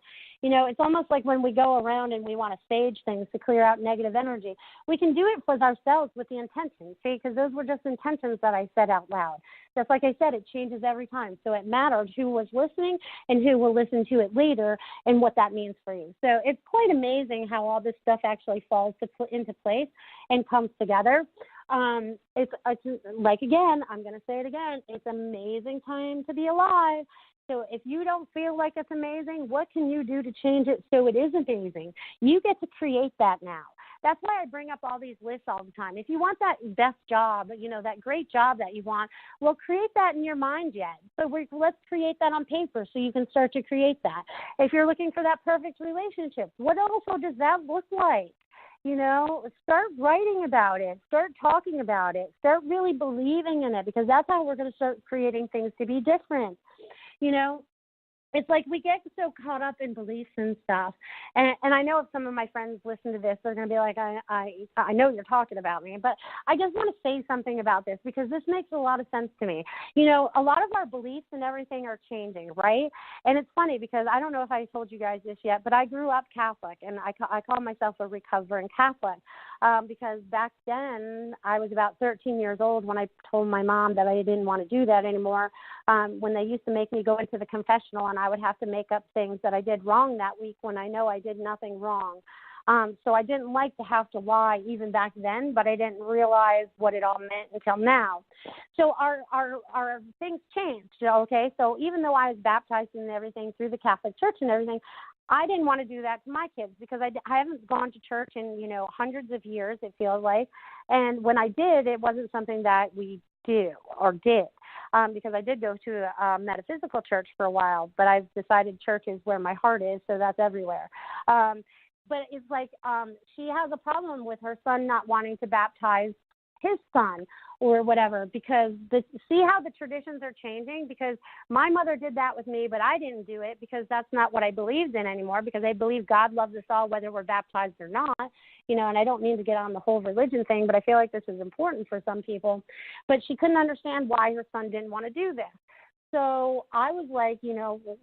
It's almost like when we go around and we want to stage things to clear out negative energy. We can do it for ourselves with the intentions, see, because those were just intentions that I said out loud. Just like I said, it changes every time. So it matters who was listening and who will listen to it later and what that means for you. So it's quite amazing how all this stuff actually falls into place and comes together. It's like, again, I'm going to say it again, it's an amazing time to be alive. So if you don't feel like it's amazing, what can you do to change it so it is amazing? You get to create that now. That's why I bring up all these lists all the time. If you want that best job, that great job that you want, well, create that in your mind yet. So let's create that on paper so you can start to create that. If you're looking for that perfect relationship, what also does that look like? Start writing about it, start talking about it, start really believing in it, because that's how we're going to start creating things to be different. It's like we get so caught up in beliefs and stuff. And I know if some of my friends listen to this, they're going to be like, I know you're talking about me. But I just want to say something about this because this makes a lot of sense to me. A lot of our beliefs and everything are changing, right? And it's funny because I don't know if I told you guys this yet, but I grew up Catholic, and I call myself a recovering Catholic because back then I was about 13 years old when I told my mom that I didn't want to do that anymore. When they used to make me go into the confessional, and I would have to make up things that I did wrong that week when I know I did nothing wrong. So I didn't like to have to lie even back then, but I didn't realize what it all meant until now. So our things changed, okay? So even though I was baptized and everything through the Catholic Church and everything, I didn't want to do that to my kids because I haven't gone to church in, hundreds of years, it feels like. And when I did, it wasn't something that we did. Because I did go to a metaphysical church for a while, but I've decided church is where my heart is, so that's everywhere. But it's like she has a problem with her son not wanting to baptize his son or whatever, because see how the traditions are changing? Because my mother did that with me, but I didn't do it because that's not what I believed in anymore, because I believe God loves us all whether we're baptized or not, and I don't mean to get on the whole religion thing, but I feel like this is important for some people. But she couldn't understand why her son didn't want to do this. So I was like,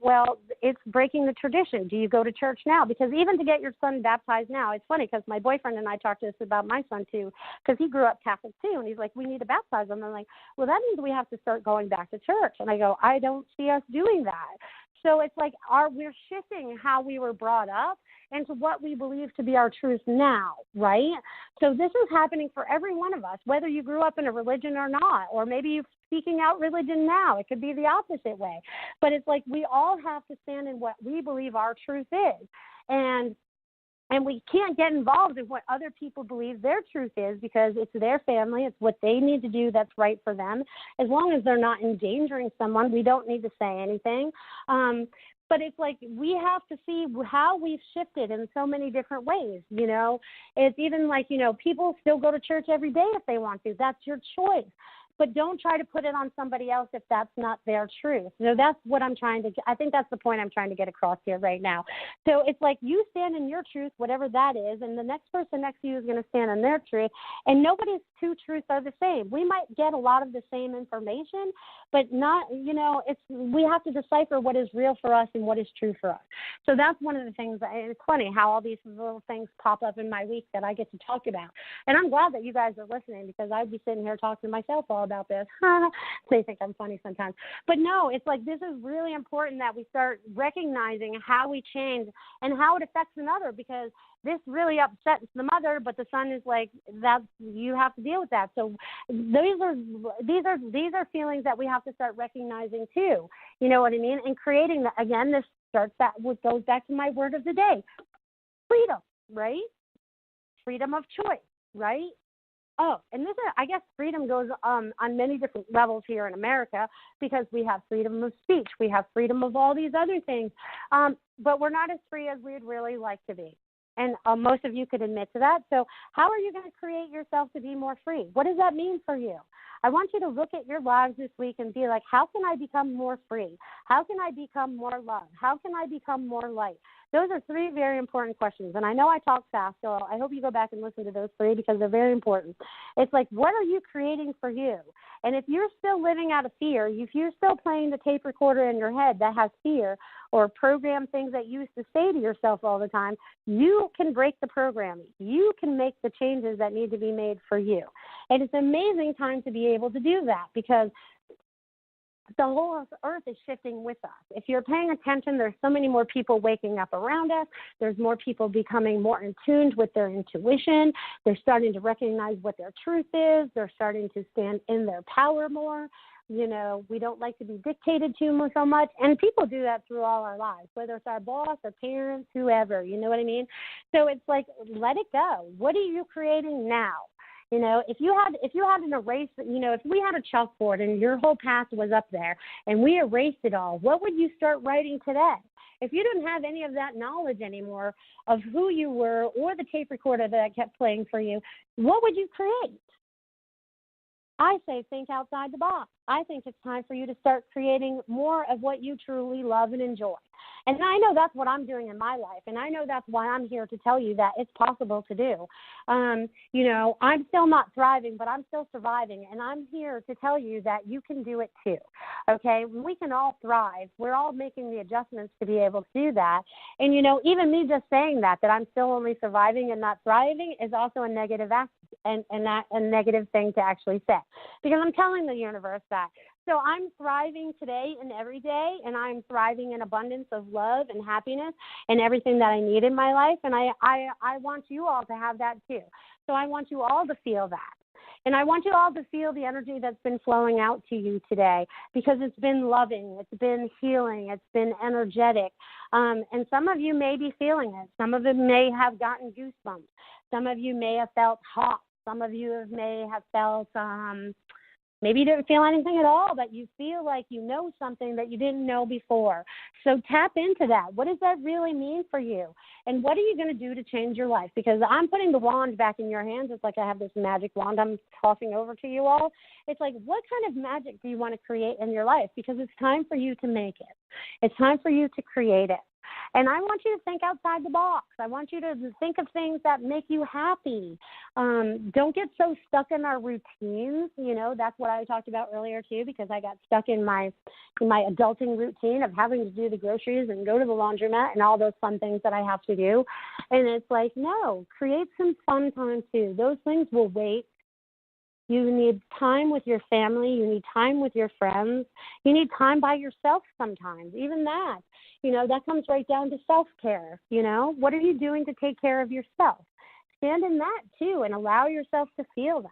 well, it's breaking the tradition. Do you go to church now? Because even to get your son baptized now, it's funny because my boyfriend and I talked to this about my son too, because he grew up Catholic too. And he's like, we need to baptize him. I'm like, well, that means we have to start going back to church. And I go, I don't see us doing that. So it's like we're shifting how we were brought up into what we believe to be our truth now, right? So this is happening for every one of us, whether you grew up in a religion or not, or maybe you're speaking out religion now. It could be the opposite way. But it's like we all have to stand in what we believe our truth is. And we can't get involved in what other people believe their truth is because it's their family. It's what they need to do that's right for them. As long as they're not endangering someone, we don't need to say anything. But it's like we have to see how we've shifted in so many different ways, It's even like, people still go to church every day if they want to. That's your choice. But don't try to put it on somebody else if that's not their truth. That's what I think that's the point I'm trying to get across here right now. So it's like you stand in your truth, whatever that is, and the next person next to you is going to stand in their truth, and nobody's two truths are the same. We might get a lot of the same information, but not, we have to decipher what is real for us and what is true for us. So that's one of the things, it's funny how all these little things pop up in my week that I get to talk about. And I'm glad that you guys are listening because I'd be sitting here talking to myself all about this. They think I'm funny sometimes. But no, it's like this is really important that we start recognizing how we change and how it affects another, because this really upsets the mother, but the son is like, that you have to deal with that. So these are feelings that we have to start recognizing too. You know what I mean? And creating that, again, this goes back to my word of the day. Freedom, right? Freedom of choice, right? Oh, and I guess freedom goes on many different levels here in America because we have freedom of speech. We have freedom of all these other things. But we're not as free as we'd really like to be. And most of you could admit to that. So how are you going to create yourself to be more free? What does that mean for you? I want you to look at your lives this week and be like, how can I become more free? How can I become more love? How can I become more light? Those are 3 very important questions. And I know I talk fast, so I hope you go back and listen to those 3 because they're very important. It's like, what are you creating for you? And if you're still living out of fear, if you're still playing the tape recorder in your head that has fear or program things that you used to say to yourself all the time, you can break the programming. You can make the changes that need to be made for you. And it's an amazing time to be able to do that because the whole earth is shifting with us. If you're paying attention, there's so many more people waking up around us. There's more people becoming more in tune with their intuition. They're starting to recognize what their truth is. They're starting to stand in their power more. You know, we don't like to be dictated to so much, and people do that through all our lives, whether it's our boss, our parents, whoever, you know what I mean? So it's like, let it go. What are you creating now? You know, if you had an erase, you know, if we had a chalkboard and your whole past was up there and we erased it all, what would you start writing today? If you didn't have any of that knowledge anymore of who you were or the tape recorder that kept playing for you, what would you create? I say think outside the box. I think it's time for you to start creating more of what you truly love and enjoy. And I know that's what I'm doing in my life, and I know that's why I'm here to tell you that it's possible to do. You know, I'm still not thriving, but I'm still surviving, and I'm here to tell you that you can do it too, okay? We can all thrive. We're all making the adjustments to be able to do that. And, you know, even me just saying that I'm still only surviving and not thriving is also a negative act and not a negative thing to actually say, because I'm telling the universe that. So I'm thriving today and every day, and I'm thriving in abundance of love and happiness and everything that I need in my life, and I want you all to have that too. So I want you all to feel that. And I want you all to feel the energy that's been flowing out to you today, because it's been loving, it's been healing, it's been energetic. And some of you may be feeling it. Some of it may have gotten goosebumps. Some of you may have felt hot. Some of you may have felt maybe you didn't feel anything at all, but you feel like you know something that you didn't know before. So tap into that. What does that really mean for you? And what are you going to do to change your life? Because I'm putting the wand back in your hands. It's like I have this magic wand I'm tossing over to you all. It's like, what kind of magic do you want to create in your life? Because it's time for you to make it. It's time for you to create it. And I want you to think outside the box. I want you to think of things that make you happy. Don't get so stuck in our routines. You know, that's what I talked about earlier too, because I got stuck in my adulting routine of having to do the groceries and go to the laundromat and all those fun things that I have to do. And it's like, no, create some fun time too. Those things will wait. You need time with your family. You need time with your friends. You need time by yourself sometimes, even that. You know, that comes right down to self-care. You know, what are you doing to take care of yourself? Stand in that too and allow yourself to feel that.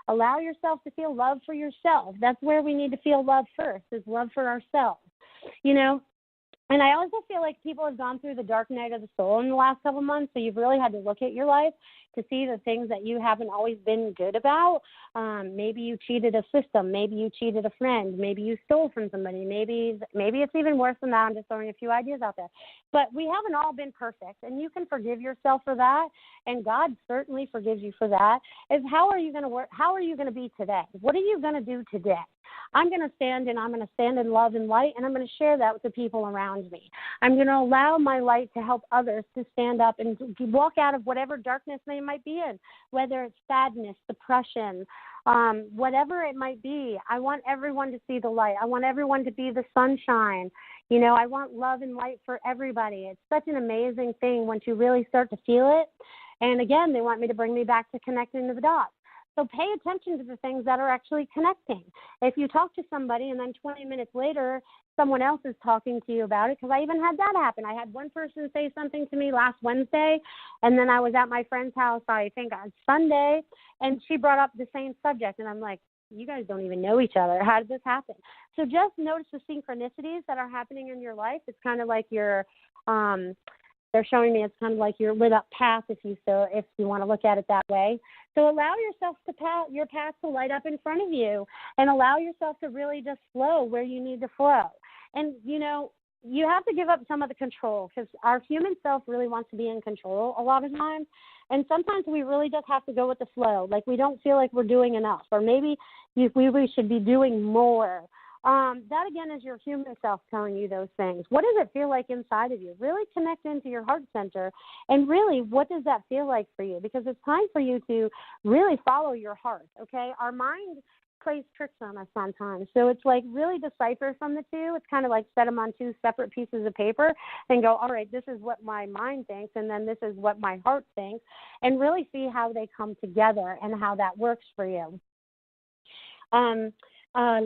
Allow yourself to feel love for yourself. That's where we need to feel love first, is love for ourselves. You know, and I also feel like people have gone through the dark night of the soul in the last couple of months, so you've really had to look at your life to see the things that you haven't always been good about. Maybe you cheated a system. Maybe you cheated a friend. Maybe you stole from somebody. Maybe it's even worse than that. I'm just throwing a few ideas out there. But we haven't all been perfect, and you can forgive yourself for that, and God certainly forgives you for that. How are you going to work? How are you going to be today? What are you going to do today? I'm going to stand in love and light, and I'm going to share that with the people around me. I'm going to allow my light to help others to stand up and walk out of whatever darkness they might be in, whether it's sadness, depression, whatever it might be. I want everyone to see the light. I want everyone to be the sunshine. You know, I want love and light for everybody. It's such an amazing thing once you really start to feel it. And again, they want me to bring me back to connecting to the dots. So pay attention to the things that are actually connecting. If you talk to somebody and then 20 minutes later, someone else is talking to you about it, because I even had that happen. I had one person say something to me last Wednesday, and then I was at my friend's house, I think on Sunday, and she brought up the same subject, and I'm like, you guys don't even know each other. How did this happen? So just notice the synchronicities that are happening in your life. It's kind of like your they're showing me it's kind of like your lit up path, if you want to look at it that way. So allow yourself your path to light up in front of you, and allow yourself to really just flow where you need to flow. And, you know, you have to give up some of the control, because our human self really wants to be in control a lot of times. And sometimes we really just have to go with the flow. Like we don't feel like we're doing enough, or maybe we should be doing more. That, again, is your human self telling you those things. What does it feel like inside of you? Really connect into your heart center. And really, what does that feel like for you? Because it's time for you to really follow your heart, okay? Our mind plays tricks on us sometimes. So it's like really decipher from the two. It's kind of like set them on two separate pieces of paper and go, all right, this is what my mind thinks, and then this is what my heart thinks, and really see how they come together and how that works for you.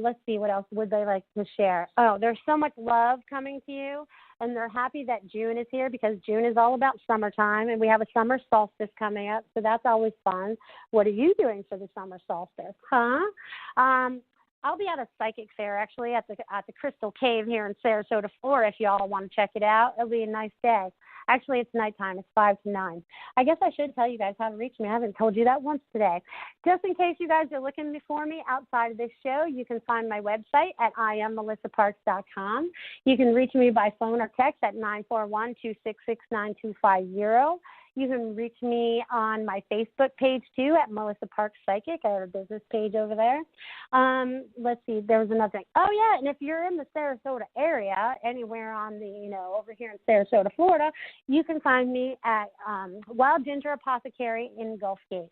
Let's see, what else would they like to share? Oh, there's so much love coming to you, and they're happy that June is here because June is all about summertime, and we have a summer solstice coming up, so that's always fun. What are you doing for the summer solstice, huh? I'll be at a psychic fair, actually, at the Crystal Cave here in Sarasota, Florida, if you all want to check it out. It'll be a nice day. Actually, it's nighttime. It's 5 to 9. I guess I should tell you guys how to reach me. I haven't told you that once today. Just in case you guys are looking for me outside of this show, you can find my website at IamMelissaParks.com. You can reach me by phone or text at 941-266-9250. You can reach me on my Facebook page, too, at Melissa Parks Psychic. I have a business page over there. Let's see. There was another thing. Oh, yeah, and if you're in the Sarasota area, anywhere on the, over here in Sarasota, Florida, you can find me at Wild Ginger Apothecary in Gulf Gate.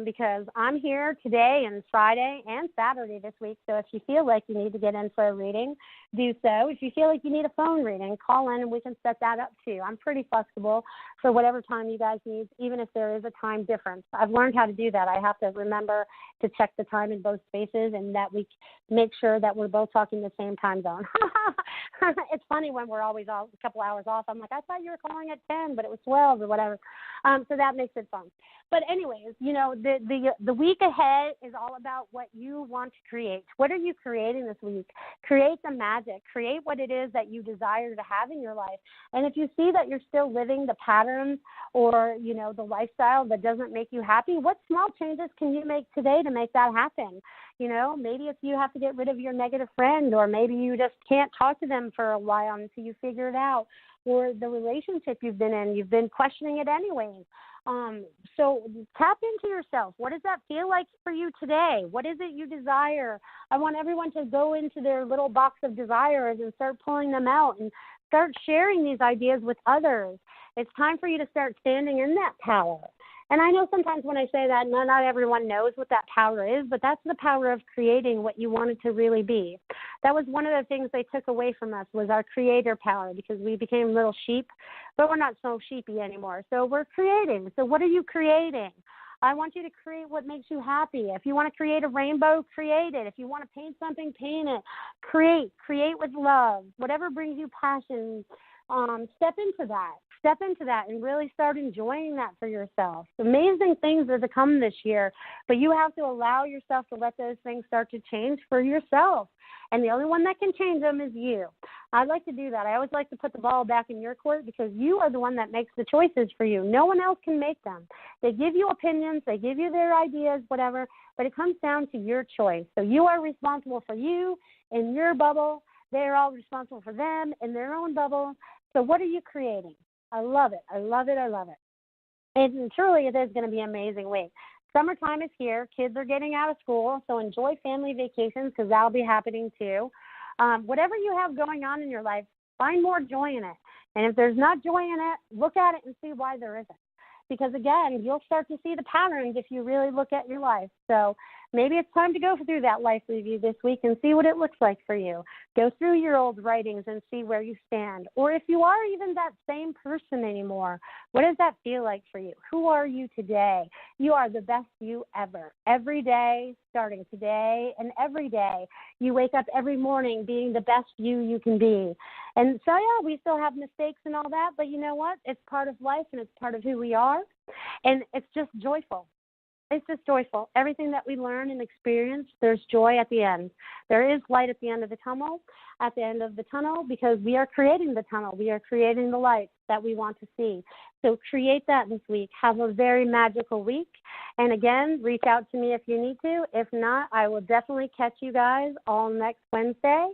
Because I'm here today and Friday and Saturday this week. So if you feel like you need to get in for a reading, do so. If you feel like you need a phone reading, call in and we can set that up too. I'm pretty flexible for whatever time you guys need, even if there is a time difference. I've learned how to do that. I have to remember to check the time in both spaces and that we make sure that we're both talking the same time zone. It's funny when we're always a couple hours off. I'm like, I thought you were calling at 10, but it was 12 or whatever. So that makes it fun. But anyways, the week ahead is all about what you want to create. What are you creating this week? Create the magic. Create what it is that you desire to have in your life. And if you see that you're still living the patterns or, the lifestyle that doesn't make you happy, what small changes can you make today to make that happen? Maybe if you have to get rid of your negative friend, or maybe you just can't talk to them for a while until you figure it out, or the relationship you've been questioning it anyways. So tap into yourself. What does that feel like for you today? What is it you desire? I want everyone to go into their little box of desires and start pulling them out and start sharing these ideas with others. It's time for you to start standing in that power. And I know sometimes when I say that, not everyone knows what that power is, but that's the power of creating what you want it to really be. That was one of the things they took away from us, was our creator power, because we became little sheep, but we're not so sheepy anymore. So we're creating. So what are you creating? I want you to create what makes you happy. If you want to create a rainbow, create it. If you want to paint something, paint it. Create with love. Whatever brings you passion, step into that. Step into that and really start enjoying that for yourself. Amazing things are to come this year, but you have to allow yourself to let those things start to change for yourself. And the only one that can change them is you. I'd like to do that. I always like to put the ball back in your court because you are the one that makes the choices for you. No one else can make them. They give you opinions, they give you their ideas, whatever, but it comes down to your choice. So you are responsible for you in your bubble. They're all responsible for them in their own bubble. So what are you creating? I love it. I love it. I love it. And truly, it is going to be an amazing week. Summertime is here. Kids are getting out of school, so enjoy family vacations because that'll be happening too. Whatever you have going on in your life, find more joy in it. And if there's not joy in it, look at it and see why there isn't. Because, again, you'll start to see the patterns if you really look at your life. So maybe it's time to go through that life review this week and see what it looks like for you. Go through your old writings and see where you stand. Or if you are even that same person anymore, what does that feel like for you? Who are you today? You are the best you ever. Every day, starting today and every day, you wake up every morning being the best you can be. And so, yeah, we still have mistakes and all that, but you know what? It's part of life and it's part of who we are. And it's just joyful. It's just joyful. Everything that we learn and experience, there's joy at the end. There is light at the end of the tunnel, because we are creating the tunnel. We are creating the light that we want to see. So create that this week. Have a very magical week. And again, reach out to me if you need to. If not, I will definitely catch you guys all next Wednesday.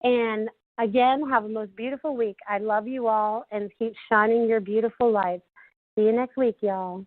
And again, have a most beautiful week. I love you all and keep shining your beautiful lights. See you next week, y'all.